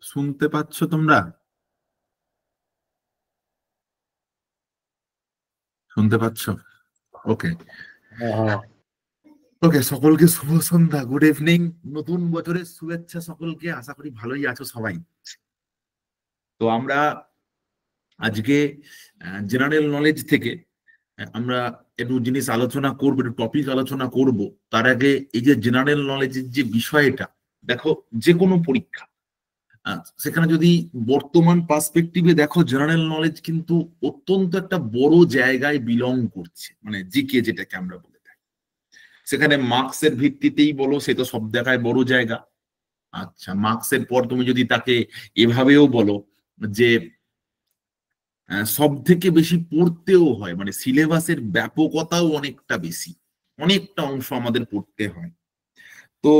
শুনতে পাচ্ছ তোমরা? শুনতে পাচ্ছ? ওকে ওকে, সকলকে শুভ সন্ধ্যা, গুড ইভিনিং। নতুন বছরের শুভেচ্ছা সকলকে। আশা করি ভালোই আছো সবাই। তো আমরা আজকে জেনারেল নলেজ থেকে আমরা একটু জিনিস আলোচনা করবো, একটু টপিক আলোচনা করব। তার আগে এই যে জেনারেল নলেজের যে বিষয়টা, দেখো যে কোনো পরীক্ষা সেখানে যদি বর্তমান পার্সপেক্টিভে দেখো, জেনারেল নলেজ কিন্তু অত্যন্ত একটা বড় জায়গায় বিলং করছে, মানে জিকে যেটাকে আমরা বলে থাকি। সেখানে মার্কসের ভিত্তিতেই বলো, সে তো সব জায়গায় বড় জায়গা। আচ্ছা, মার্কসের পর তুমি যদি তাকে এভাবেও বলো যে সব থেকে বেশি পড়তেও হয়, মানে সিলেবাসের ব্যাপকতাও অনেকটা বেশি, অনেকটা অংশ আমাদের পড়তে হয়। তো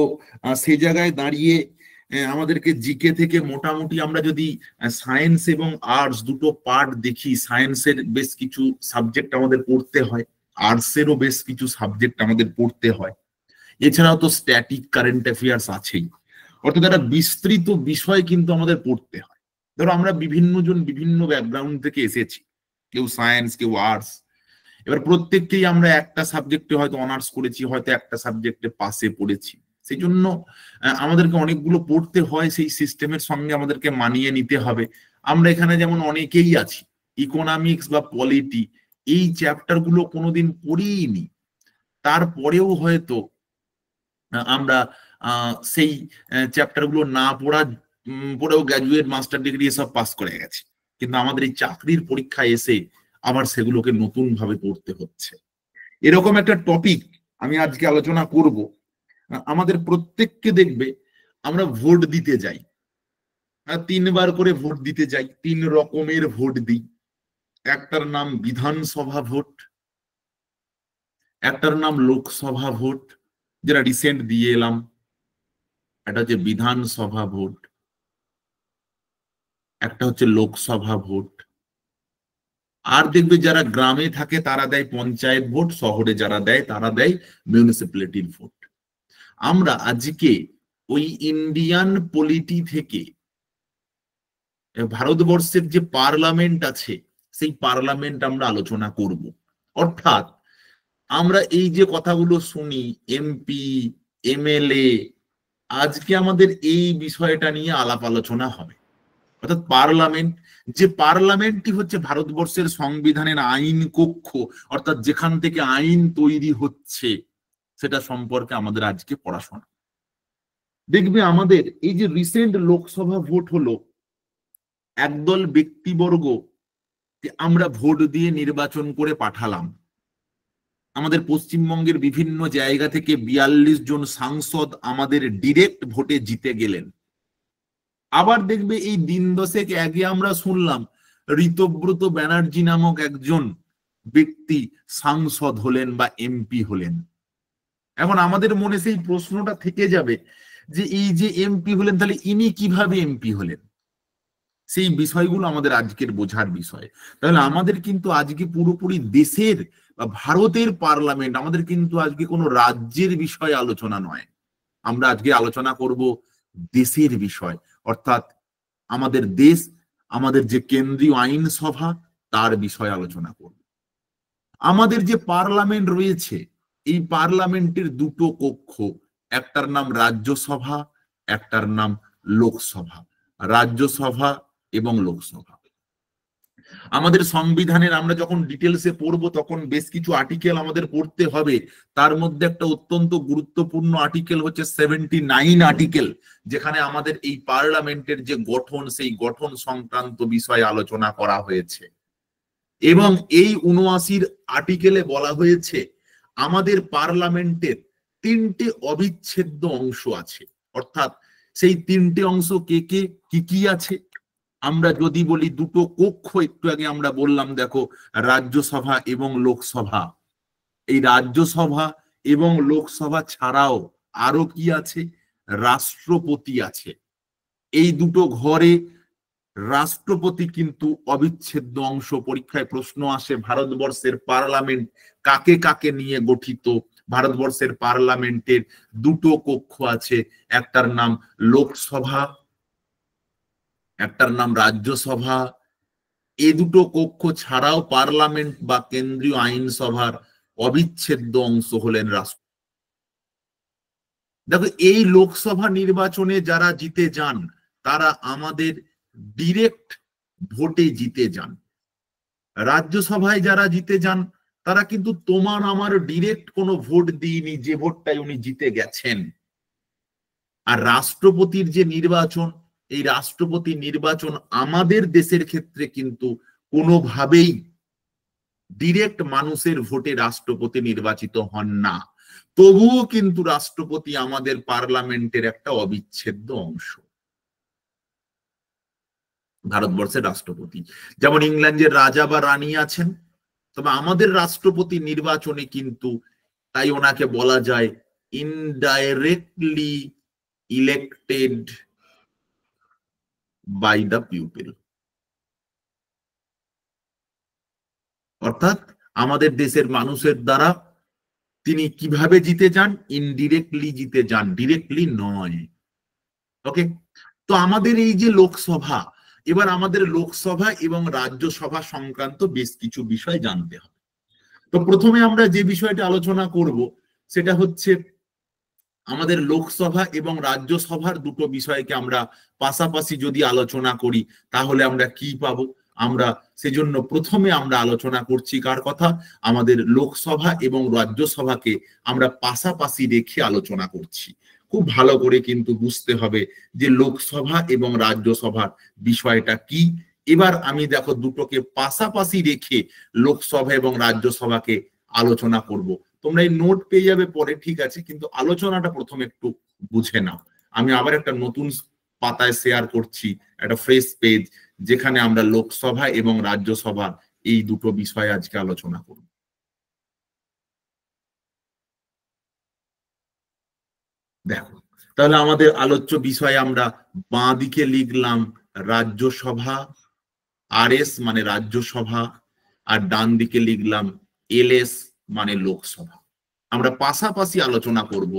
সেই জায়গায় দাঁড়িয়ে আমাদেরকে জিকে থেকে মোটামুটি আমরা যদি সায়েন্স এবং আর্টস দুটো পার্ট দেখি, সায়েন্সের বেশ কিছু সাবজেক্ট আমাদের পড়তে হয়, আর্টসেরও বেশ কিছু সাবজেক্ট আমাদের পড়তে হয়। এছাড়াও তো স্ট্যাটিক কারেন্ট অ্যাফেয়ার্স আছেই। অর্থাৎ একটা বিস্তৃত বিষয় কিন্তু আমাদের পড়তে হয়। ধরো আমরা বিভিন্ন জন বিভিন্ন ব্যাকগ্রাউন্ড থেকে এসেছি, কেউ সায়েন্স, কেউ আর্টস। এবার প্রত্যেককেই আমরা একটা সাবজেক্টে হয়তো অনার্স করেছি, হয়তো একটা সাবজেক্টে পাশে পড়েছি। সেই জন্য আমাদেরকে অনেকগুলো পড়তে হয়, সেই সিস্টেমের সঙ্গে আমাদেরকে মানিয়ে নিতে হবে। আমরা এখানে যেমন অনেকেই আছি ইকোনমিক্স বা পলিটি, এই চ্যাপ্টার গুলো কোনোদিন পড়িনি, তারপরেও হয়তো আমরা সেই চ্যাপ্টার গুলো না পড়েও গ্র্যাজুয়েট, মাস্টার ডিগ্রি এসব পাস করে গেছি। কিন্তু আমাদের এই চাকরির পরীক্ষায় এসে আবার সেগুলোকে নতুন ভাবে পড়তে হচ্ছে। এরকম একটা টপিক আমি আজকে আলোচনা করব। আমাদের প্রত্যেককে দেখবে আমরা ভোট দিতে যাই, 3বার করে ভোট দিতে যাই, 3 রকমের ভোট দিই। একটার নাম বিধানসভা ভোট, একটার নাম লোকসভা ভোট, যেটা রিসেন্ট দিয়ে এলাম। একটা হচ্ছে বিধানসভা ভোট, একটা হচ্ছে লোকসভা ভোট। আর দেখবে যারা গ্রামে থাকে তারা দেয় পঞ্চায়েত ভোট, শহরে যারা দেয় তারা দেয় মিউনিসিপ্যালিটির ভোট। আমরা আজকে ওই ইন্ডিয়ান পলিটি থেকে ভারতবর্ষের যে পার্লামেন্ট আছে সেই পার্লামেন্ট আমরা আলোচনা করব। অর্থাৎ আমরা এই যে কথাগুলো শুনি, এমপি, এমএলএ, আজকে আমাদের এই বিষয়টা নিয়ে আলাপ আলোচনা হবে। অর্থাৎ পার্লামেন্ট, যে পার্লামেন্টটি হচ্ছে ভারতবর্ষের সংবিধানের আইন কক্ষ, অর্থাৎ যেখান থেকে আইন তৈরি হচ্ছে, সেটা সম্পর্কে আমাদের আজকে পড়াশোনা। দেখবে আমাদের এই যে রিসেন্ট লোকসভা ভোট হলো, একদল ব্যক্তিবর্গ আমরা ভোট দিয়ে নির্বাচন করে পাঠালাম। আমাদের পশ্চিমবঙ্গের বিভিন্ন জায়গা থেকে 42 জন সাংসদ আমাদের ডিরেক্ট ভোটে জিতে গেলেন। আবার দেখবে এই দিন দশেক আগে আমরা শুনলাম ঋতব্রত ব্যানার্জি নামক একজন ব্যক্তি সাংসদ হলেন বা এমপি হলেন। এখন আমাদের মনে সেই প্রশ্নটা থেকে যাবে যে এই যে এমপি হলেন, তাহলে ইনি কিভাবে এমপি হলেন? সেই বিষয়গুলো আমাদের আজকের বোঝার বিষয়। তাহলে আমাদের কিন্তু আজকে পুরোপুরি দেশের বা ভারতের পার্লামেন্ট, আমাদের কিন্তু আজকে কোনো রাজ্যের বিষয়ে আলোচনা নয়। আমরা আজকে আলোচনা করব দেশের বিষয়, অর্থাৎ আমাদের দেশ, আমাদের যে কেন্দ্রীয় আইনসভা, তার বিষয়ে আলোচনা করব। আমাদের যে পার্লামেন্ট রয়েছে, এই পার্লামেন্টের দুটো কক্ষ, একটার নাম রাজ্যসভা, একটার নাম লোকসভা। রাজ্যসভা এবং লোকসভা। আমাদের সংবিধানের আমরা যখন ডিটেলসে পড়বো তখন বেশ কিছু আর্টিকেল আমাদের পড়তে হবে। তার মধ্যে একটা অত্যন্ত গুরুত্বপূর্ণ আর্টিকেল হচ্ছে 79 আর্টিকেল, যেখানে আমাদের এই পার্লামেন্টের যে গঠন, সেই গঠন সংক্রান্ত বিষয়ে আলোচনা করা হয়েছে। এবং এই 79 আর্টিকেলে বলা হয়েছে আমাদের পার্লামেন্টের 3টে অবিচ্ছেদ্য অংশ আছে। অর্থাৎ সেই 3টে অংশ কে কে কি কি আছে? আমরা যদি বলি দুটো কক্ষ, একটু আগে আমরা বললাম, দেখো, রাজ্যসভা এবং লোকসভা। এই রাজ্যসভা এবং লোকসভা ছাড়াও আরো কি আছে? রাষ্ট্রপতি আছে। এই দুটো ঘরে রাষ্ট্রপতি কিন্তু অবিচ্ছেদ্য অংশ। পরীক্ষায় প্রশ্ন আসে ভারতবর্ষের পার্লামেন্ট কাকে কাকে নিয়ে গঠিত। ভারতবর্ষের পার্লামেন্টের দুটো কক্ষ আছে, একটার নাম লোকসভা, একটার নাম রাজ্যসভা। এ দুটো কক্ষ ছাড়াও পার্লামেন্ট বা কেন্দ্রীয় আইনসভার অবিচ্ছেদ্য অংশ হলেন রাষ্ট্র। দেখো, এই লোকসভা নির্বাচনে যারা জিতে যান তারা আমাদের ডিরেক্ট ভোটে জিতে যান। রাজ্যসভায় যারা জিতে যান তারা কিন্তু তোমার আমার ডিরেক্ট কোনো ভোট দিইনি, যে ভোটটাই উনি জিতে গেছেন। আর রাষ্ট্রপতির যে নির্বাচন, এই রাষ্ট্রপতি নির্বাচন আমাদের দেশের ক্ষেত্রে কিন্তু কোনোভাবেই ডিরেক্ট মানুষের ভোটে রাষ্ট্রপতি নির্বাচিত হন না। তবুও কিন্তু রাষ্ট্রপতি আমাদের পার্লামেন্টের একটা অবিচ্ছেদ্য অংশ, ভারতবর্ষের রাষ্ট্রপতি। যেমন ইংল্যান্ডের রাজা বা রানী আছেন, তবে আমাদের রাষ্ট্রপতি নির্বাচনে কিন্তু তাই ওনাকে বলা যায় indirectly elected by the people. অর্থাৎ আমাদের দেশের মানুষের দ্বারা তিনি কিভাবে জিতে যান? ইনডিরেক্টলি জিতে যান, ডিরেক্টলি নয়। ওকে, তো আমাদের এই যে লোকসভা, এবার আমাদের লোকসভা এবং রাজ্যসভা সংক্রান্ত বেশ কিছু বিষয় জানতে হবে। তো প্রথমে আমরা যে বিষয়টা আলোচনা করব সেটা হচ্ছে আমাদের লোকসভা এবং রাজ্যসভার দুটো বিষয়কে আমরা পাশাপাশি যদি আলোচনা করি তাহলে আমরা কি পাবো। আমরা সেজন্য প্রথমে আমরা আলোচনা করছি কার কথা? আমাদের লোকসভা এবং রাজ্যসভাকে আমরা পাশাপাশি রেখে আলোচনা করছি। খুব ভালো করে কিন্তু বুঝতে হবে যে লোকসভা এবং রাজ্যসভার বিষয়টা কি। এবার আমি দেখো দুটোকে পাশাপাশি রেখে লোকসভা এবং রাজ্যসভাকে আলোচনা করব। তোমরা এই নোট পেয়ে যাবে পরে, ঠিক আছে, কিন্তু আলোচনাটা প্রথমে একটু বুঝে নাও। আমি আবার একটা নতুন পাতায় শেয়ার করছি, একটা ফ্রেশ পেজ, যেখানে আমরা লোকসভা এবং রাজ্যসভা এই দুটো বিষয় আজকে আলোচনা করব। দেখো, তাহলে আমাদের আলোচ্য বিষয়ে আমরা বাঁ দিকে লিখলাম রাজ্যসভা, আর এস মানে রাজ্যসভা, আর ডান দিকে লিখলাম এলএস মানে লোকসভা। আমরা পাশাপাশি আলোচনা করব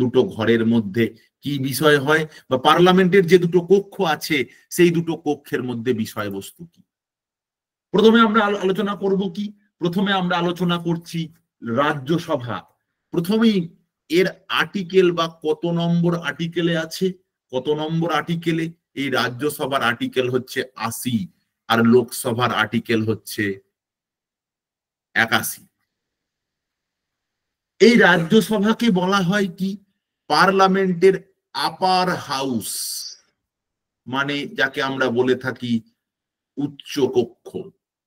দুটো ঘরের মধ্যে কি বিষয় হয়, বা পার্লামেন্টের যে দুটো কক্ষ আছে সেই দুটো কক্ষের মধ্যে বিষয়বস্তু কি। প্রথমে আমরা আলোচনা করব কি? প্রথমে আমরা আলোচনা করছি রাজ্যসভা। প্রথমেই এর আর্টিকেল বা কত নম্বর আর্টিকেলে আছে, কত নম্বর আর্টিকেলে? এই রাজ্যসভার আর্টিকেল হচ্ছে ৮০ আর লোকসভার আর্টিকেল হচ্ছে ৮১। এই রাজ্যসভাকে বলা হয় কি? পার্লামেন্টের আপার হাউস, মানে যাকে আমরা বলে থাকি উচ্চ কক্ষ।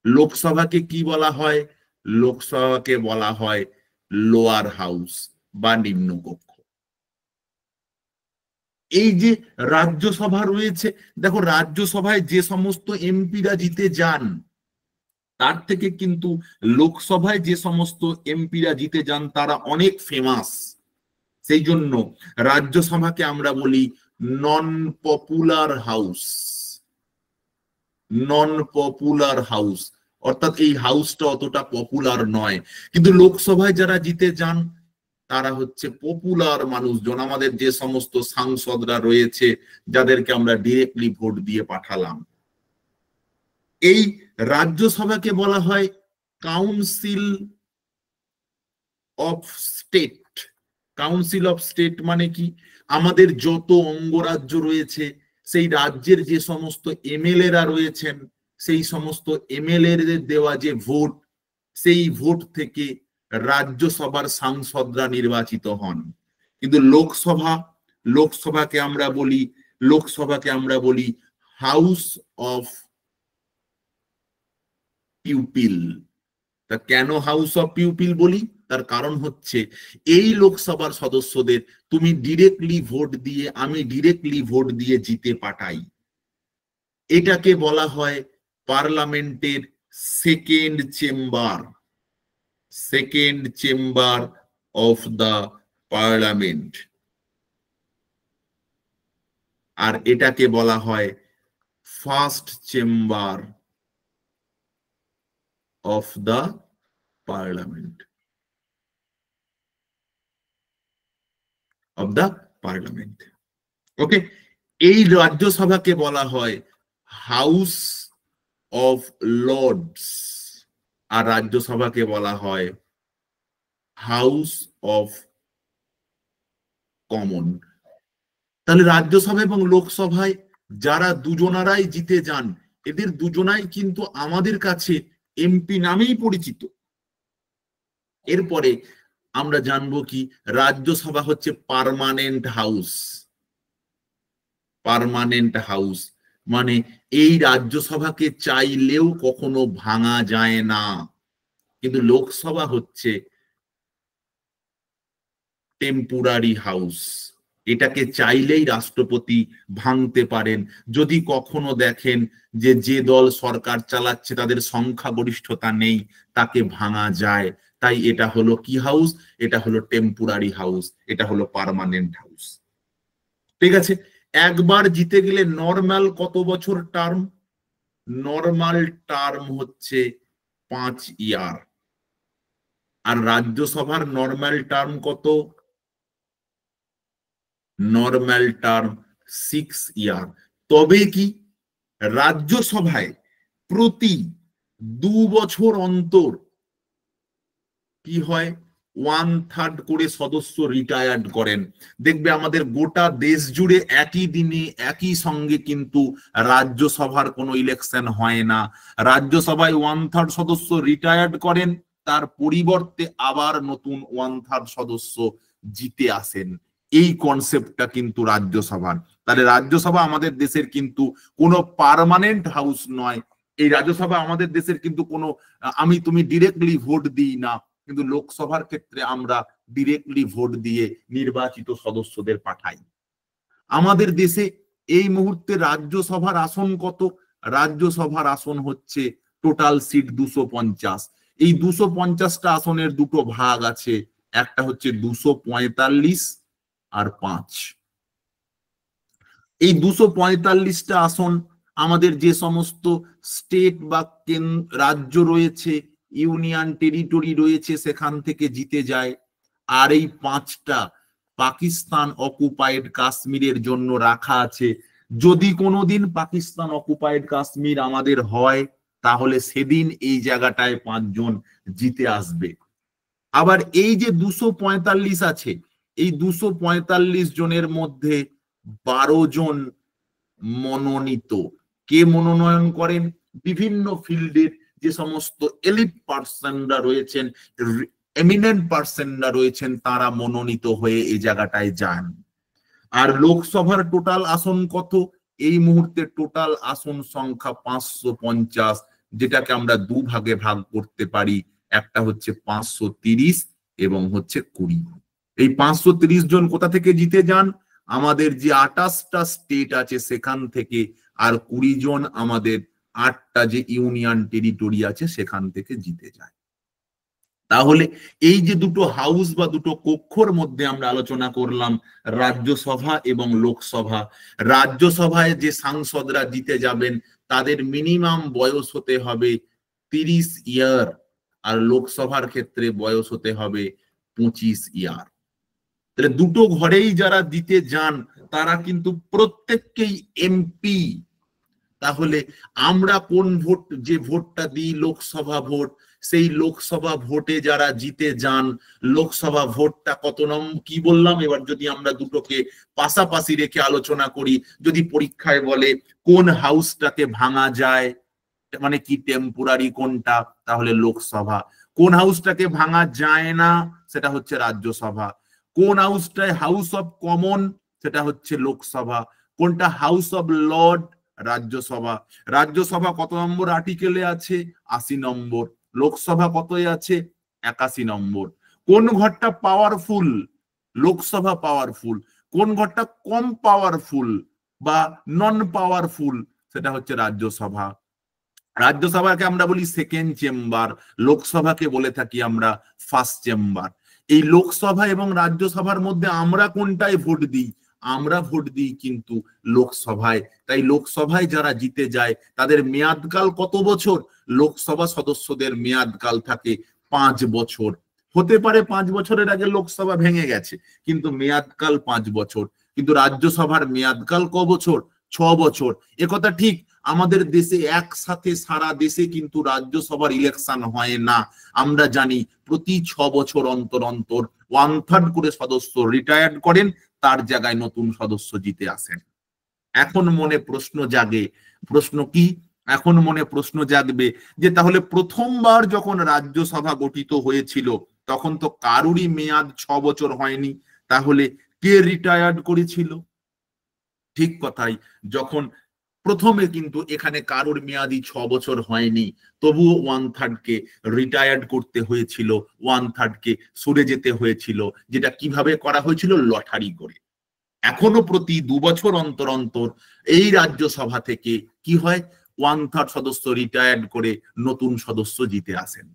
লোকসভাকে কি বলা হয়? লোকসভাকে বলা হয় লোয়ার হাউস বা নিম্ন কক্ষ। এই যে রাজ্যসভা রয়েছে, দেখো রাজ্যসভায় যে সমস্ত এমপিরা জিতে যান তার থেকে কিন্তু লোকসভায় যে সমস্ত এমপিরা জিতে যান তারা অনেক ফেমাস। সেই জন্য রাজ্যসভাকে আমরা বলি নন পপুলার হাউস। নন পপুলার হাউস অর্থাৎ এই হাউসটা অতটা পপুলার নয়। কিন্তু লোকসভায় যারা জিতে যান তারা হচ্ছে পপুলার মানুষজন, আমাদের যে সমস্ত সাংসদরা রয়েছে যাদেরকে আমরা ডিরেক্টলি ভোট দিয়ে পাঠালাম। এই রাজ্যসভাকে বলা হয় council of state. Council of state মানে কি? আমাদের যত অঙ্গরাজ্য রয়েছে সেই রাজ্যের যে সমস্ত এমএলএ রা রয়েছেন সেই সমস্ত এমএলএ দের দেওয়া যে ভোট, সেই ভোট থেকে রাজ্যসভার সাংসদরা নির্বাচিত হন। কিন্তু লোকসভাকে আমরা বলি হাউস অফ পিউপিল। তা কেন হাউস অফ পিউপিল বলি? তার কারণ হচ্ছে এই লোকসভার সদস্যদের তুমি ডিরেক্টলি ভোট দিয়ে, আমি ডিরেক্টলি ভোট দিয়ে জিতে পাঠাই। এটাকে বলা হয় পার্লামেন্টের second chamber. Second chamber of the parliament. আর এটাকে বলা হয় first chamber of the parliament. Of the parliament. Okay, এই রাজ্যসভাকে বলা হয় হাউস অফ লর্ডস, আর রাজ্যসভাকে বলা হয় হাউস অফ কমন। তাহলে রাজ্যসভা এবং লোকসভায় যারা দুজনারাই জিতে যান, এদের দুজনাই কিন্তু আমাদের কাছে এমপি নামেই পরিচিত। এরপরে আমরা জানবো কি, রাজ্যসভা হচ্ছে পার্মানেন্ট হাউস। পার্মানেন্ট হাউস মানে এই রাজ্যসভাকে চাইলেও কখনো ভাঙা যায় না। কিন্তু লোকসভা হচ্ছে টেম্পোরারি হাউস, এটাকে চাইলেই রাষ্ট্রপতি ভাঙতে পারেন যদি কখনো দেখেন যে যে দল সরকার চালাচ্ছে তাদের সংখ্যাগরিষ্ঠতা নেই, তাকে ভাঙা যায়। তাই এটা হলো কি হাউস? এটা হলো টেম্পোরারি হাউস, এটা হলো পার্মানেন্ট হাউস। ঠিক আছে, একবার জিতে গেলে নরমাল কত বছর টার্ম? নরমাল টার্ম হচ্ছে 5 ইয়ার। আর রাজ্যসভার নরমাল টার্ম কত? নরমাল টার্ম 6 ইয়ার। তবে কি রাজ্যসভায় প্রতি 2 বছর অন্তর কি হয়, 1/3 করে সদস্য রিটায়ার্ড করেন। দেখবে আমাদের গোটা দেশ জুড়ে একই দিনে একই সঙ্গে কিন্তু রাজ্যসভার কোনো ইলেকশন হয় না। রাজ্যসভায় 1/3 সদস্য রিটায়ার্ড করেন, তার পরিবর্তে আবার নতুন 1/3 সদস্য জিতে আসেন। এই কনসেপ্টটা কিন্তু রাজ্যসভার। তাহলে রাজ্যসভা আমাদের দেশের কিন্তু কোনো পার্মানেন্ট হাউস নয়। এই রাজ্যসভা আমাদের দেশের কিন্তু কোনো আমি তুমি ডিরেক্টলি ভোট দিই না, কিন্তু লোকসভার ক্ষেত্রে আমরা ডিরেক্টলি ভোট দিয়ে নির্বাচিত সদস্যদের পাঠাই। আমাদের দেশে এই মুহূর্তে রাজ্যসভার আসন কত? রাজ্যসভার আসন হচ্ছে টোটাল সিট 250। এই 250টা আসনের দুটো ভাগ আছে, একটা হচ্ছে 245 আর 5। এই 245টা আসন আমাদের যে সমস্ত স্টেট বা রাজ্য রয়েছে, ইউনিয়ন টেরিটরি রয়েছে, সেখান থেকে জিতে যায়। আর এই 5টা পাকিস্তান অকুপাইড কাশ্মীরের জন্য রাখা আছে। যদি কোনোদিন পাকিস্তান অকুপাইড কাশ্মীর আমাদের হয়, তাহলে সেদিন এই জায়গাটায় 5 জন জিতে আসবে। আবার এই যে 245 আছে, এই 245 জনের মধ্যে 12 জন মনোনীত। কে মনোনয়ন করেন? বিভিন্ন ফিল্ডের যে সমস্ত এলিট পার্সনরা রয়েছেন, এমিনেন্ট পার্সনরা রয়েছেন, তারা মনোনীত হয়ে এই জায়গাটায় যান। আর লোকসভার টোটাল আসন কত? এই মুহূর্তে টোটাল আসন সংখ্যা 550, যেটাকে আমরা দুভাগে ভাগ করতে পারি। একটা হচ্ছে 530 এবং হচ্ছে 20। এই 530 জন কোথা থেকে জিতে যান? আমাদের যে 28টা স্টেট আছে সেখান থেকে, আর 20 জন আমাদের 8টা যে ইউনিয়ন টেরিটরি আছে সেখান থেকে জিতে যায়। তাহলে এই যে দুটো হাউস বা দুটো কক্ষর মধ্যে আমরা আলোচনা করলাম, রাজ্যসভা এবং লোকসভা। রাজ্যসভায় যে সাংসদরা জিতে যাবেন তাদের মিনিমাম বয়স হতে হবে 30 ইয়ার, আর লোকসভার ক্ষেত্রে বয়স হতে হবে 25 ইয়ার। তাহলে দুটো ঘরেই যারা জিতে যান তারা কিন্তু প্রত্যেককেই এমপি। তাহলে আমরা কোন ভোট, যে ভোটটা দিই লোকসভা ভোট, সেই লোকসভা ভোটে যারা জিতে যান, লোকসভা ভোটটা কত নম্বর কি বললাম? এবার যদি আমরা দুটোকে পাশাপাশি রেখে আলোচনা করি, যদি পরীক্ষায় বলে কোন হাউসটাকে ভাঙা যায়, মানে কি টেম্পোরারি কোনটা, তাহলে লোকসভা। কোন হাউসটাকে ভাঙা যায় না, সেটা হচ্ছে রাজ্যসভা। কোন হাউসটায় হাউস অফ কমন, সেটা হচ্ছে লোকসভা। কোনটা house of Lord, Rajya Sabha. Rajya Sabha কত নম্বর আর্টিকেলে আছে? 80 নম্বর। লোকসভা কতই আছে? 81 নম্বর। কোন ঘরটা পাওয়ারফুল? লোকসভা পাওয়ারফুল। কোন ঘরটা কম পাওয়ারফুল বা নন পাওয়ারফুল? সেটা হচ্ছে রাজ্যসভা। রাজ্যসভাকে আমরা বলি সেকেন্ড চেম্বার, লোকসভাকে বলে থাকি আমরা ফার্স্ট চেম্বার। এই লোকসভা এবং রাজ্যসভার মধ্যে আমরা কোনটায় ভোট দিই? আমরা ভোট দিই কিন্তু লোকসভায়। তাই লোকসভায় যারা জিতে যায় তাদের মেয়াদকাল কত বছর? লোকসভা সদস্যদের মেয়াদকাল থাকে 5 বছর। হতে পারে 5 বছরের আগে লোকসভা ভেঙে গেছে, কিন্তু মেয়াদকাল 5 বছর। কিন্তু রাজ্যসভার মেয়াদকাল ক বছর? বছর, একথা ঠিক। আমাদের দেশে একসাথে সারা দেশে কিন্তু রাজ্যসভার ইলেকশন হয় না। আমরা জানি প্রতি 6 বছর অন্তর অন্তর 1/3 করে সদস্য রিটায়ার্ড করেন, তার জায়গায় নতুন সদস্য জিতে আসেন। এখন মনে প্রশ্ন জাগে, প্রশ্ন কি? এখন মনে প্রশ্ন জাগবে যে তাহলে প্রথমবার যখন রাজ্যসভা গঠিত হয়েছিল তখন তো কারুরই মেয়াদ 6 বছর হয়নি, তাহলে কে রিটায়ার্ড করেছিল? ঠিক কথাই, যখন প্রথমে কিন্তু এখানে কারোর মেয়াদি 6 বছর হয়নি, তবুও 1/3 কে রিটায়ার্ড করতে হয়েছিল, 1/3 কে সরে যেতে হয়েছিল। যেটা কিভাবে করা হয়েছিল? লটারি করে। এখনো প্রতি 2 বছর অন্তর অন্তর এই রাজ্যসভা থেকে কি হয়? 1/3 সদস্য রিটায়ার্ড করে নতুন সদস্য জিতে আসেন।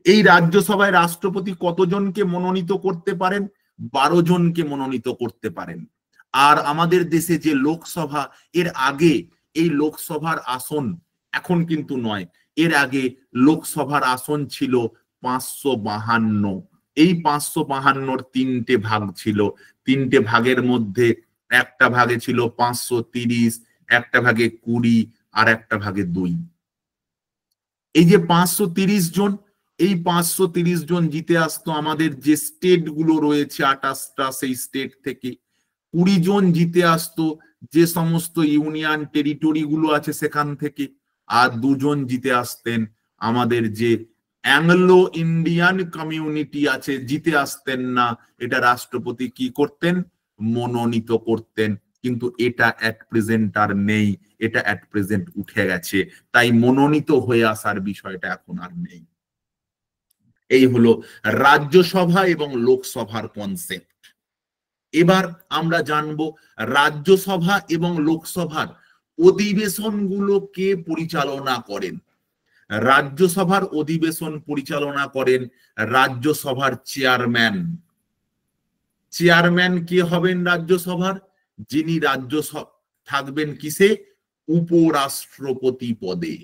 এই রাজ্যসভায় রাষ্ট্রপতি কতজনকে মনোনীত করতে পারেন? 12 জনকে মনোনীত করতে পারেন। আর আমাদের দেশে যে লোকসভা, এর আগে এই লোকসভার আসন, এখন কিন্তু নয়, এর আগে লোকসভার আসন ছিল 552। এই 552-র 3টে ভাগ ছিল। 3টে ভাগের মধ্যে একটা ভাগে ছিল 530, একটা ভাগে 20, আর একটা ভাগে 2। এই যে 530 জন, এই 530 জন জিতে আসতো আমাদের যে স্টেট গুলো রয়েছে 28টা, সেই স্টেট থেকে। 20 জন জিতে আসতো যে সমস্ত ইউনিয়ন টেরিটরি গুলো আছে সেখান থেকে। আর 2 জন জিতে আসতেন আমাদের যে অ্যাংলো ইন্ডিয়ান কমিউনিটি আছে, জিতে আসতেন না। এটা রাষ্ট্রপতি কি করতেন? মনোনীত করতেন। কিন্তু এটা অ্যাট প্রেজেন্ট আর নেই, এটা অ্যাট প্রেজেন্ট উঠে গেছে। তাই মনোনীত হয়ে আসার বিষয়টা এখন আর নেই। এই হলো রাজ্যসভা এবং লোকসভার কনসেপ্ট। এবার আমরা জানবো রাজ্যসভা এবং লোকসভার অধিবেশনগুলো কে পরিচালনা করেন। রাজ্যসভার অধিবেশন পরিচালনা করেন রাজ্যসভার চেয়ারম্যান। চেয়ারম্যান কে হবেন রাজ্যসভার? যিনি রাজ্যসভা থাকবেন কিসে? উপরাষ্ট্রপতি পদে।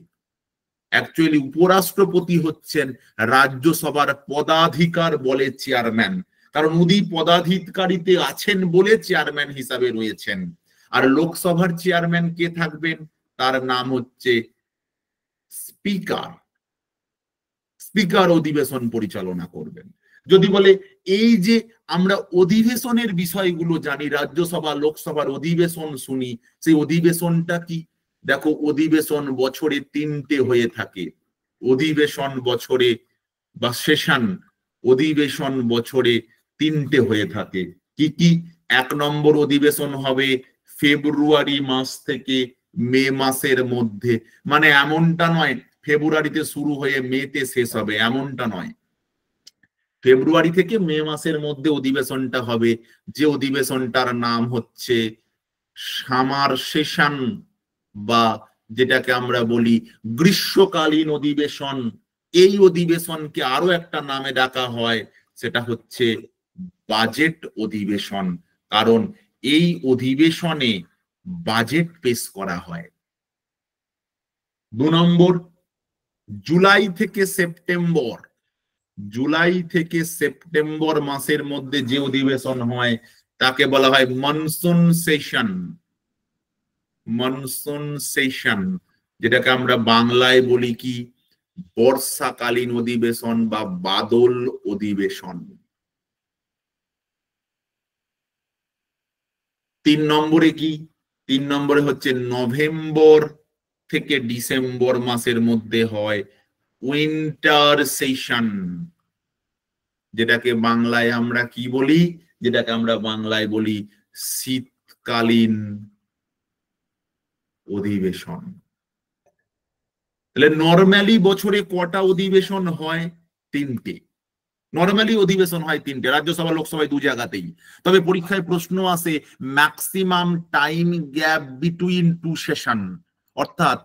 অ্যাকচুয়ালি উপরাষ্ট্রপতি হচ্ছেন রাজ্যসভার পদাধিকার বলে চেয়ারম্যান, কারণ উনি পদাধিকারিতে আছেন বলে চেয়ারম্যান হিসাবে রয়েছেন। আর লোকসভার চেয়ারম্যান কে থাকবেন? তার নাম হচ্ছে স্পিকার। স্পিকার অধিবেশন পরিচালনা করবেন। যদি বলে এই যে আমরা অধিবেশনের বিষয়গুলো জানি, রাজ্যসভা লোকসভার অধিবেশন শুনি, সেই অধিবেশনটা কি? দেখো, অধিবেশন বছরে 3টে হয়ে থাকে। অধিবেশন বছরে বা সেশন, অধিবেশন বছরে 3টে হয়ে থাকে। কি কি? 1 নম্বর অধিবেশন হবে ফেব্রুয়ারি মাস থেকে মে মাসের মধ্যে। মানে এমনটা নয় ফেব্রুয়ারিতে শুরু হয়ে মেতে শেষ হবে, এমনটা নয়। ফেব্রুয়ারি থেকে মে মাসের মধ্যে অধিবেশনটা হবে, যে অধিবেশনটার নাম হচ্ছে সামার সেশন, বা যেটাকে আমরা বলি গ্রীষ্মকালীন অধিবেশন। এই অধিবেশনকে আরো একটা নামে ডাকা হয়, সেটা হচ্ছে বাজেট অধিবেশন। কারণ এই অধিবেশনে বাজেট পেশ করা হয়। 2 নম্বর, জুলাই থেকে সেপ্টেম্বর। জুলাই থেকে সেপ্টেম্বর মাসের মধ্যে যে অধিবেশন হয় তাকে বলা হয় মনসুন সেশন। মনসুন সেশন, যেটাকে আমরা বাংলায় বলি কি? বর্ষাকালীন অধিবেশন বা বাদল অধিবেশন। 3 নম্বরে কি? 3 নম্বরে হচ্ছে নভেম্বর থেকে ডিসেম্বর মাসের মধ্যে হয় উইন্টার সেশন, যেটাকে বাংলায় আমরা কি বলি? যেটাকে আমরা বাংলায় বলি শীতকালীন অধিবেশন। তাহলে নরমালি বছরে কটা অধিবেশন হয়? 3টে। নরমালি অধিবেশন হয় 3টে, রাজ্যসভা লোকসভায় 2 জায়গাতেই। তবে পরীক্ষায় প্রশ্ন আসে maximum time gap between 2 session, অর্থাৎ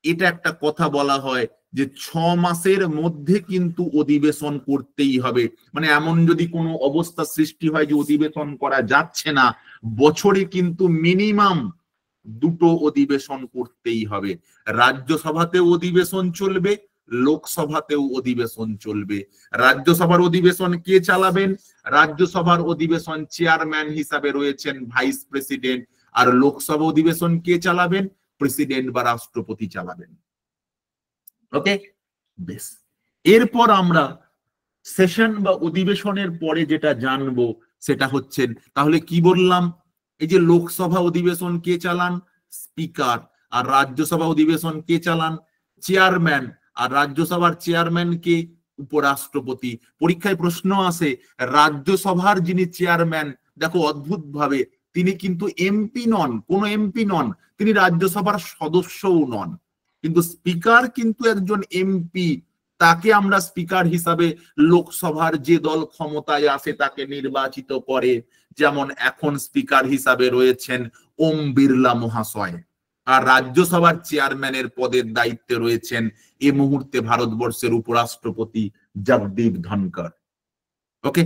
এটা একটা কথা বলা হয় যে 6 মাসের মধ্যে কিন্তু অধিবেশন করতেই হবে। মানে এমন যদি কোনো অবস্থা সৃষ্টি হয় যে অধিবেশন করা যাচ্ছে না, বছরে কিন্তু মিনিমাম 2টো অধিবেশন করতেই হবে। রাজ্যসভাতেও অধিবেশন চলবে, লোকসভাতেও অধিবেশন চলবে। রাজ্যসভার অধিবেশন কে চালাবেন? রাজ্যসভার অধিবেশন চেয়ারম্যান হিসাবে রয়েছেন ভাইস প্রেসিডেন্ট, আর লোকসভা অধিবেশন কে চালাবেন? প্রেসিডেন্ট বা রাষ্ট্রপতি চালাবেন। ওকে, বেশ। এরপর আমরা সেশন বা অধিবেশনের পরে যেটা জানবো সেটা হচ্ছে, তাহলে কি বললাম, এই যে লোকসভা অধিবেশন কে চালান? স্পিকার। আর রাজ্যসভা অধিবেশন কে চালান? চেয়ারম্যান। আর রাজ্যসভার চেয়ারম্যান কে? উপরাষ্ট্রপতি। পরীক্ষায় প্রশ্ন আসে, রাজ্যসভার যিনি চেয়ারম্যান, দেখো অদ্ভুত ভাবে তিনি কিন্তু এমপি নন, কোন এমপি নন, তিনি রাজ্যসভার সদস্যও নন, কিন্তু স্পিকার কিন্তু একজন এমপি। তাকে আমরা স্পিকার হিসাবে লোকসভার যে দল ক্ষমতায় আসে তাকে নির্বাচিত করে। যেমন এখন স্পিকার হিসাবে রয়েছেন ওম বিড়লা মহাশয়। আর রাজ্যসভার চেয়ারম্যানের পদের দায়িত্বে রয়েছেন এই মুহূর্তে ভারতবর্ষের উপরাষ্ট্রপতি জগদীপ ধনকর। ওকে,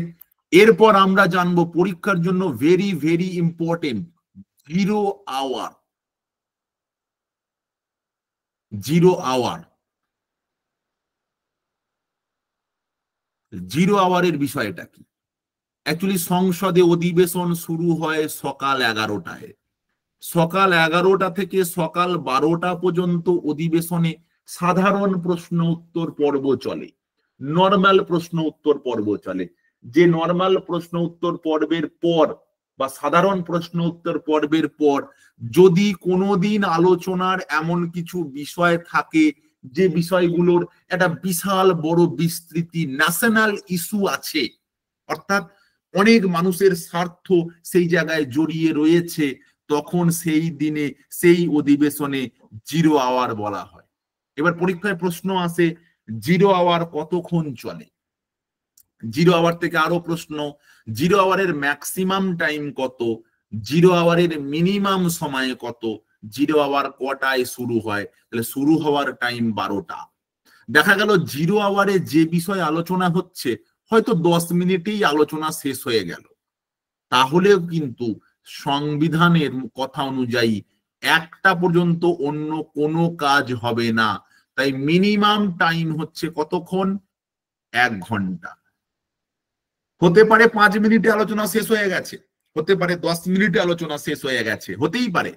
এরপর আমরা জানবো পরীক্ষার জন্য very very important, zero hour. Zero hour, zero আওয়ারের বিষয়টা কি? অ্যাকচুয়ালি সংসদে অধিবেশন শুরু হয় সকাল 11টায়। সকাল 11টা থেকে সকাল 12টা পর্যন্ত অধিবেশনে সাধারণ প্রশ্ন উত্তর পর্ব চলে, নর্মাল প্রশ্ন উত্তর পর্ব চলে। যে নর্মাল প্রশ্ন উত্তর পর্বের পর বা সাধারণ প্রশ্ন উত্তর পর্বের পর যদি কোনোদিন আলোচনার এমন কিছু বিষয় থাকে যে বিষয়গুলোর একটা বিশাল বড় বিস্তৃতি ন্যাশনাল ইস্যু আছে, অর্থাৎ অনেক মানুষের স্বার্থ সেই জায়গায় জড়িয়ে রয়েছে, তখন সেই দিনে সেই অধিবেশনে জিরো আওয়ার বলা হয়। এবার পরীক্ষায় প্রশ্ন আসে, জিরো আওয়ার কতক্ষণ চলে? জিরো আওয়ার থেকে আরো প্রশ্ন, জিরো আওয়ারের ম্যাক্সিমাম টাইম কত? জিরো আওয়ারের মিনিমাম সময় কত? জিরো আওয়ার কটায় শুরু হয়? তাহলে শুরু হওয়ার টাইম 12টা। দেখা গেল জিরো আওয়ারে যে বিষয় আলোচনা হচ্ছে হয়তো 10 মিনিটেই আলোচনা শেষ হয়ে গেল, তাহলেও কিন্তু সংবিধানের কথা অনুযায়ী 1টা পর্যন্ত অন্য কোনো কাজ হবে না। তাই মিনিমাম টাইম হচ্ছে কতক্ষণ? 1 ঘন্টা। হতে পারে 5 মিনিটে আলোচনা শেষ হয়ে গেছে, হতে পারে 10 মিনিটে আলোচনা শেষ হয়ে গেছে, হতেই পারে,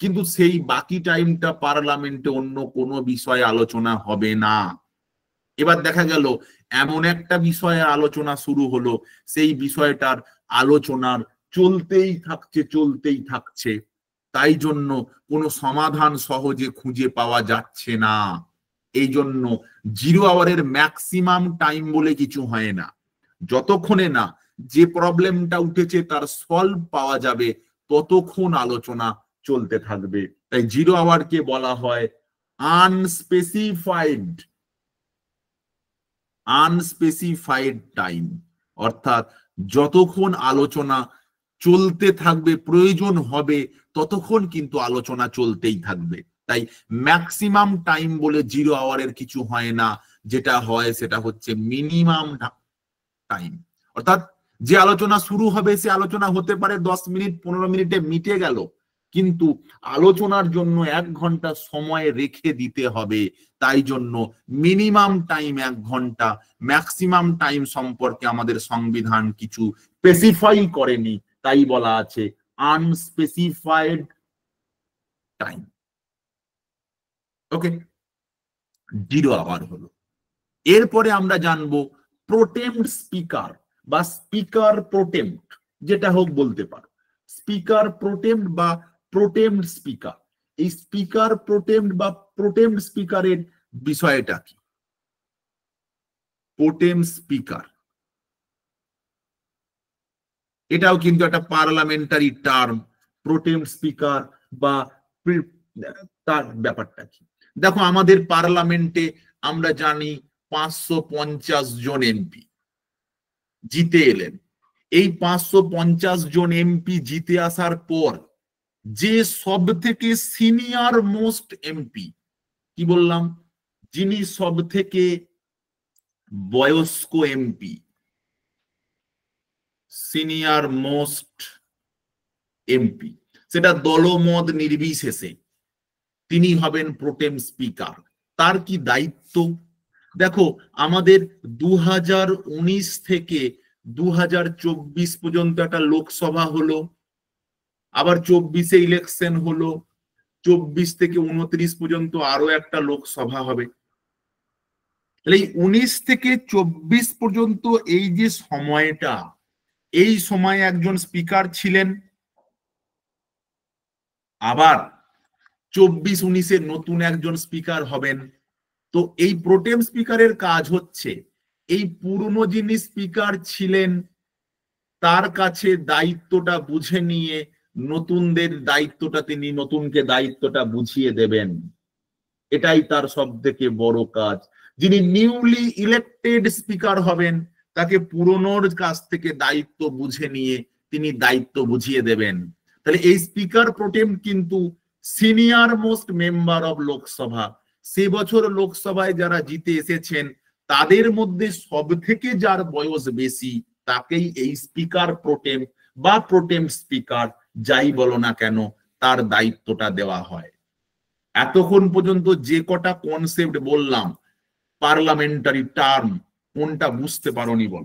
কিন্তু সেই বাকি টাইমটা পার্লামেন্টে অন্য কোনো বিষয়ে আলোচনা হবে না। এবার দেখা গেল এমন একটা বিষয়ে আলোচনা শুরু হলো, সেই বিষয়টার আলোচনার চলতেই থাকছে চলতেই থাকছে, তাই জন্য কোনো সমাধান সহজে খুঁজে পাওয়া যাচ্ছে না। এই জন্য জিরো আওয়ারের ম্যাক্সিমাম টাইম বলে কিছু হয় না, যতক্ষণে না যে প্রবলেমটা উঠেছে তার সলভ পাওয়া যাবে ততক্ষণ আলোচনা চলতে থাকবে। তাই জিরো আওয়ারকে বলা হয় আনস্পেসিফাইড আনস্পেসিফাইড টাইম, অর্থাৎ যতক্ষণ আলোচনা চলতে থাকবে, প্রয়োজন হবে ততক্ষণ কিন্তু আলোচনা চলতেই থাকবে। তাই ম্যাক্সিমাম টাইম বলে জিরো আওয়ারের কিছু হয় না, যেটা হয় সেটা হচ্ছে মিনিমাম টাইম। অর্থাৎ যে আলোচনা শুরু হবে সে আলোচনা হতে পারে 10 মিনিট 15 মিনিটে মিটে গেল, কিন্তু আলোচনার জন্য 1 ঘন্টা সময় রেখে দিতে হবে। তাই জন্য মিনিমাম টাইম 1 ঘন্টা, ম্যাক্সিমাম টাইম সম্পর্কে আমাদের সংবিধান কিছু স্পেসিফাই করেনি, তাই বলা আছে আনস্পেসিফাইড টাইম। ওকে, জিরো আওয়ার হলো। এরপরে আমরা জানবো প্রোটেম্ড স্পিকার বা স্পিকার প্রোটেম্ড, যেটা হোক বলতে পারো, স্পিকার প্রোটেম্ড বা প্রোটেম্ড স্পিকার। এই স্পিকার প্রোটেম্ড বা প্রোটেম্ড স্পিকারের বিষয়টা কি? প্রোটেম স্পিকার এটাও কিন্তু একটা পার্লামেন্টারি টার্ম। প্রোটেম স্পিকার বা তার ব্যাপারটা কি? দেখো আমাদের পার্লামেন্টে আমরা জানি 550 জন এমপি জিতে এলেন। এই 550 জন এমপি জিতে আসার পর যে সব থেকে সিনিয়র মোস্ট এমপি, কি বললাম, যিনি সব থেকে বয়স্ক এমপি, সিনিয়র মোস্ট এমপি, সেটা দলমত নির্বিশেষে তিনি হবেন প্রোটেম স্পিকার। তার কি দায়িত্ব? দেখো আমাদের 2019 থেকে 2024 পর্যন্ত একটা লোকসভা হলো, আবার 24-এ ইলেকশন হলো, 24 থেকে 29 পর্যন্ত আরো একটা লোকসভা হবে। তাহলে এই 19 থেকে 24 পর্যন্ত এই যে সময়টা, এই সময় একজন স্পিকার ছিলেন, আবার 24-19-এ নতুন একজন স্পিকার হবেন। তো এই প্রোটেম স্পিকারের কাজ হচ্ছে এই পুরনো যিনি স্পিকার ছিলেন তার কাছে দায়িত্বটা বুঝে নিয়ে নতুনদের দায়িত্বটা, তিনি নতুনকে দায়িত্বটা বুঝিয়ে দেবেন। এটাই তার সব থেকে বড় কাজ। যিনি নিউলি ইলেক্টেড স্পিকার হবেন তাকে পুরনোর কাছ থেকে দায়িত্ব বুঝে নিয়ে তিনি দায়িত্ব বুঝিয়ে দেবেন। তাহলে এই স্পিকার প্রোটেম কিন্তু senior most member of Lok Sabha. সে বছর লোকসভায় যারা জিতে এসেছেন তাদের মধ্যে সব থেকে যার বয়স বেশি তাকেই এই স্পিকার প্রোটেম বা প্রোটেম স্পিকার যাই বলো না কেন তার দায়িত্বটা দেওয়া হয়। এতক্ষণ পর্যন্ত যে কটা কনসেপ্ট বললাম পার্লামেন্টারি টার্ম, কোনটা বুঝতে পারোনি বল?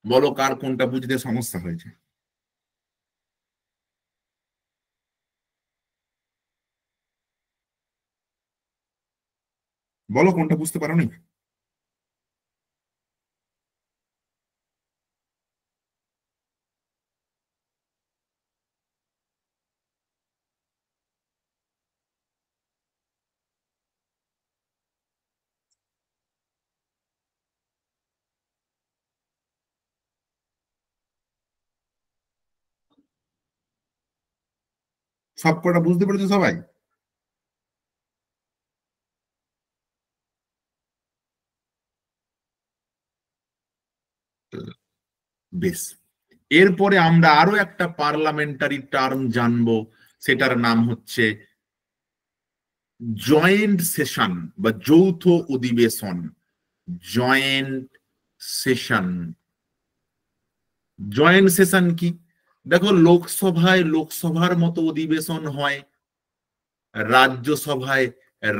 বলো কার কোনটা বুঝতে সমস্যা হয়েছে? বলো কোনটা বুঝতে পারোনি? সব কটা বুঝতে পেরেছো সবাই? বেশ, এরপরে আমরা আরো একটা পার্লামেন্টারি টার্ম জানবো, সেটার নাম হচ্ছে জয়েন্ট সেশন বা যৌথ অধিবেশন। Joint session. জয়েন্ট সেশন কি? দেখো, লোকসভায় লোকসভার মতো অধিবেশন হয়, রাজ্যসভায়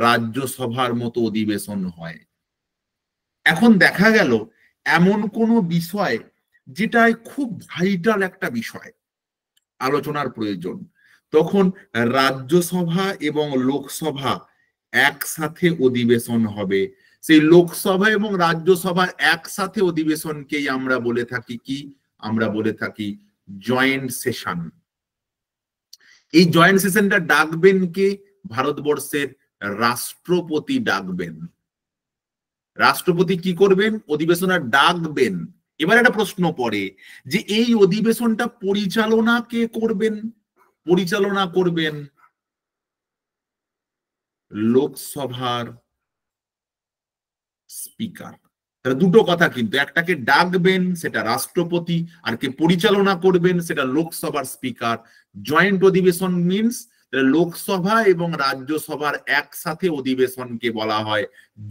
রাজ্যসভার মতো অধিবেশন হয়। এখন দেখা গেল এমন কোনো বিষয় যেটাই খুব ভাইটাল একটা বিষয়, আলোচনার প্রয়োজন, তখন রাজ্যসভা এবং লোকসভা একসাথে অধিবেশন হবে। সেই লোকসভা এবং রাজ্যসভা একসাথে অধিবেশনকেই আমরা বলে থাকি কি? আমরা বলে থাকি জয়েন্ট সেশন। এই জয়েন্ট সেশনটা ডাকবেন কে? ভারতবর্ষের রাষ্ট্রপতি ডাকবেন। রাষ্ট্রপতি কি করবেন? অধিবেশনটা ডাকবেন। এবার একটা প্রশ্ন পড়ে যে এই অধিবেশনটা পরিচালনা কে করবেন? পরিচালনা করবেন লোকসভার স্পিকার। তাহলে দুটো কথা কিন্তু, একটাকে ডাকবেন সেটা রাষ্ট্রপতি, আর কে পরিচালনা করবেন সেটা লোকসভার স্পিকার। জয়েন্ট অধিবেশন মিনস লোকসভা এবং রাজ্যসভার একসাথে অধিবেশনকে বলা হয়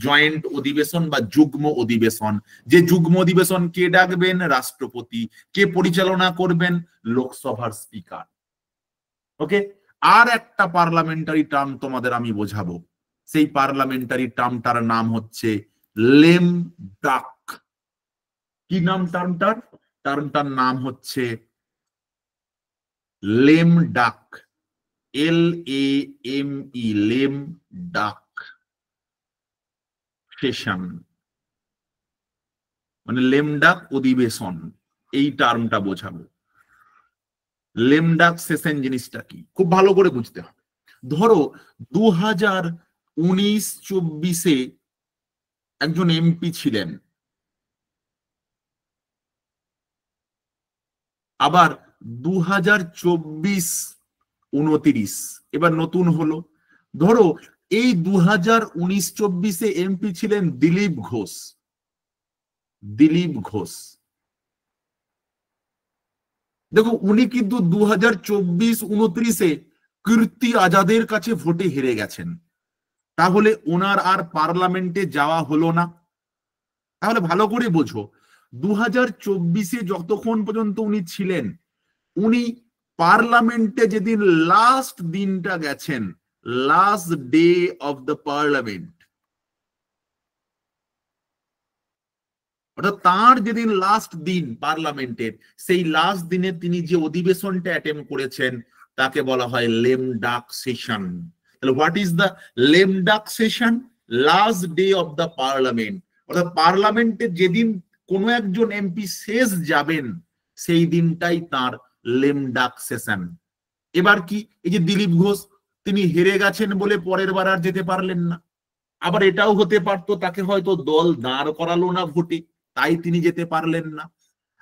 জয়েন্ট অধিবেশন বা যুগ্ম অধিবেশন। যে যুগ্ম অধিবেশন কে ডাকবেন? রাষ্ট্রপতি। কে পরিচালনা করবেন? লোকসভার স্পিকার। ওকে, আর একটা পার্লামেন্টারি টার্ম তোমাদের আমি বোঝাবো। সেই পার্লামেন্টারি টার্মটার নাম হচ্ছে লেম ডাক। কি নাম টার্মটার? টার্মটার নাম হচ্ছে লেম ডাক। LAME, লেম ডাক সেশন, মানে লেম ডাক অধিবেশন, এই টার্মটা বোঝাবো। লেম ডাক সেশন জিনিসটা কি খুব ভালো করে বুঝতে হবে। ধরো 2019-24-এ একজন এমপি ছিলেন, আবার 2024-29 এবার নতুন হলো। ধরো এই 2019-24-এ এমপি ছিলেন দিলীপ ঘোষ। দিলীপ ঘোষ, দেখো উনি কিন্তু 2024-29-এ কীর্তি আজাদের কাছে ভোটে হেরে গেছেন। তাহলে ওনার আর পার্লামেন্টে যাওয়া হলো না। তাহলে ভালো করে বোঝো, 2024-এ যতক্ষণ পর্যন্ত উনি ছিলেন, উনি পার্লামেন্টে যেদিন লাস্ট দিনটা গেছেন last day of the parliament, অর্থাৎ তার যেদিন লাস্ট দিন পার্লামেন্টের, সেই লাস্ট দিনে তিনি যে অধিবেশনটা অ্যাটেন্ড করেছেন তাকে বলা হয় লেম ডাক সেশন। তাহলে what is the lame duck session? Last day of the parliament, অর্থাৎ পার্লামেন্টে যেদিন কোনো একজন এমপি শেষ যাবেন সেই দিনটাই তার লেম ডাক সেশন। এবার কি, এই যে দিলীপ ঘোষ, তিনি হেরে গেছেন বলে পরের বার আর যেতে পারলেন না। আবার এটাও হতে পারতো তাকে হয়তো দল দাঁড় করালো না ভোটে, তাই তিনি যেতে পারলেন না।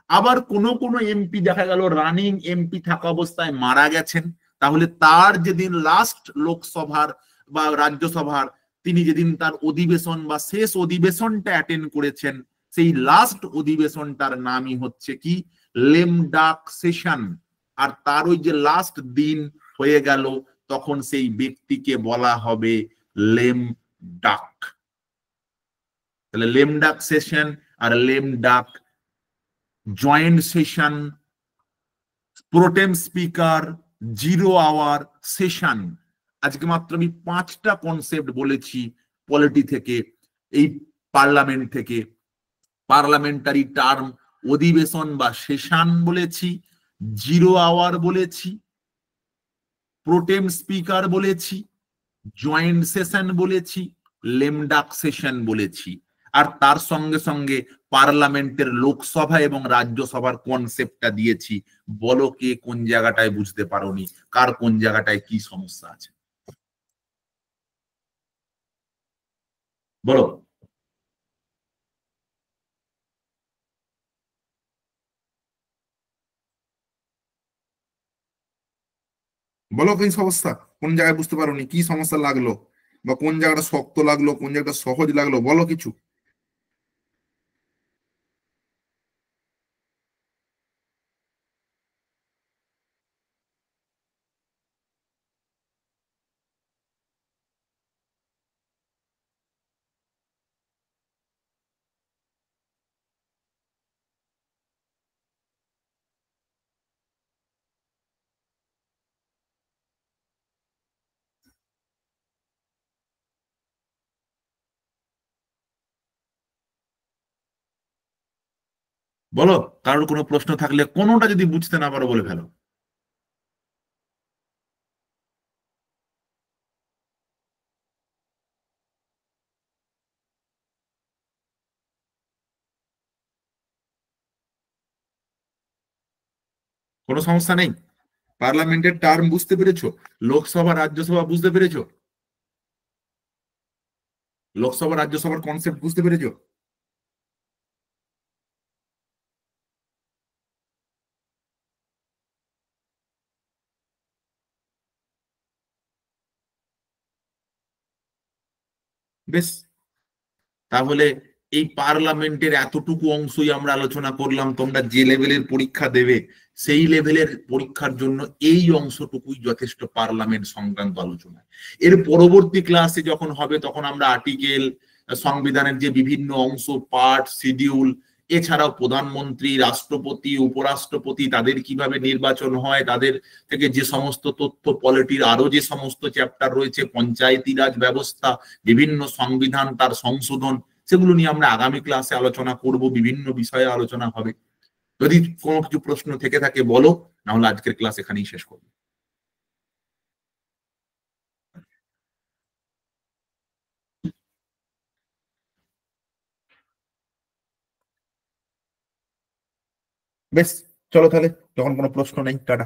আবার কোন কোন এমপি দেখা গেল রানিং এমপি থাকা অবস্থায় মারা গেছেন, তাহলে তার যেদিন লাস্ট লোকসভার বা রাজ্যসভার তিনি যেদিন তার অধিবেশন বা শেষ অধিবেশনটা অ্যাটেন্ড করেছেন, সেই লাস্ট অধিবেশনটার নামই হচ্ছে কি লেম ডাক সেশন। আর তার ওই যে লাস্ট দিন হয়ে গেল, তখন সেই ব্যক্তিকে বলা হবে লেম ডাক। তাহলে লেম ডাক সেশন আর lame duck, joint session, pro tem speaker, zero hour session. আজকে মাত্র আমি 5টা কনসেপ্ট বলেছি পলিটি থেকে, এই পার্লামেন্ট থেকে। পার্লামেন্টারি টার্ম, অধিবেশন বা সেশন বলেছি, জিরো আওয়ার বলেছি, প্রোটেম স্পিকার বলেছি, জয়েন্ট সেশন বলেছি, লেমডাক সেশন বলেছি। আর তার সঙ্গে সঙ্গে পার্লামেন্টের লোকসভা এবং রাজ্যসভার কনসেপ্টটা দিয়েছি। বলো কে কোন জায়গাটায় বুঝতে পারোনি, কার কোন জায়গাটায় কি সমস্যা আছে, বলো। বলো কি সমস্যা, কোন জায়গায় বুঝতে পারোনি, কি সমস্যা লাগলো, বা কোন জায়গাটা শক্ত লাগলো, কোন জায়গাটা সহজ লাগলো, বলো কিছু। বলো, কারোর কোনো প্রশ্ন থাকলে, কোনোটা যদি বুঝতে না পারো বলে ফেলো। কোনো সমস্যা নেই। পার্লামেন্টের টার্ম বুঝতে পেরেছো? লোকসভা রাজ্যসভা বুঝতে পেরেছো? লোকসভা রাজ্যসভার কনসেপ্ট বুঝতে পেরেছো? বেশ, তাহলে এই পার্লামেন্টের এতটুকু অংশই আমরা আলোচনা করলাম। তোমরা যে লেভেলের পরীক্ষা দেবে সেই লেভেলের পরীক্ষার জন্য এই অংশটুকুই যথেষ্ট, পার্লামেন্ট সংক্রান্ত আলোচনা। এর পরবর্তী ক্লাসে যখন হবে তখন আমরা আর্টিকেল, সংবিধানের যে বিভিন্ন অংশ, পার্ট, শিডিউল, এছাড়াও প্রধানমন্ত্রী, রাষ্ট্রপতি, উপরাষ্ট্রপতি, তাদের কিভাবে নির্বাচন হয়, তাদের থেকে যে সমস্ত তথ্য, পলিটির আরো যে সমস্ত চ্যাপ্টার রয়েছে, পঞ্চায়েতি রাজ ব্যবস্থা, বিভিন্ন সংবিধান, তার সংশোধন, সেগুলো নিয়ে আমরা আগামী ক্লাসে আলোচনা করব, বিভিন্ন বিষয়ে আলোচনা হবে। যদি কোনো কিছু প্রশ্ন থেকে থাকে বলো, না হলে আজকের ক্লাস এখানেই শেষ করবো। বেশ, চলো তাহলে, যখন কোনো প্রশ্ন নেই, টাটা।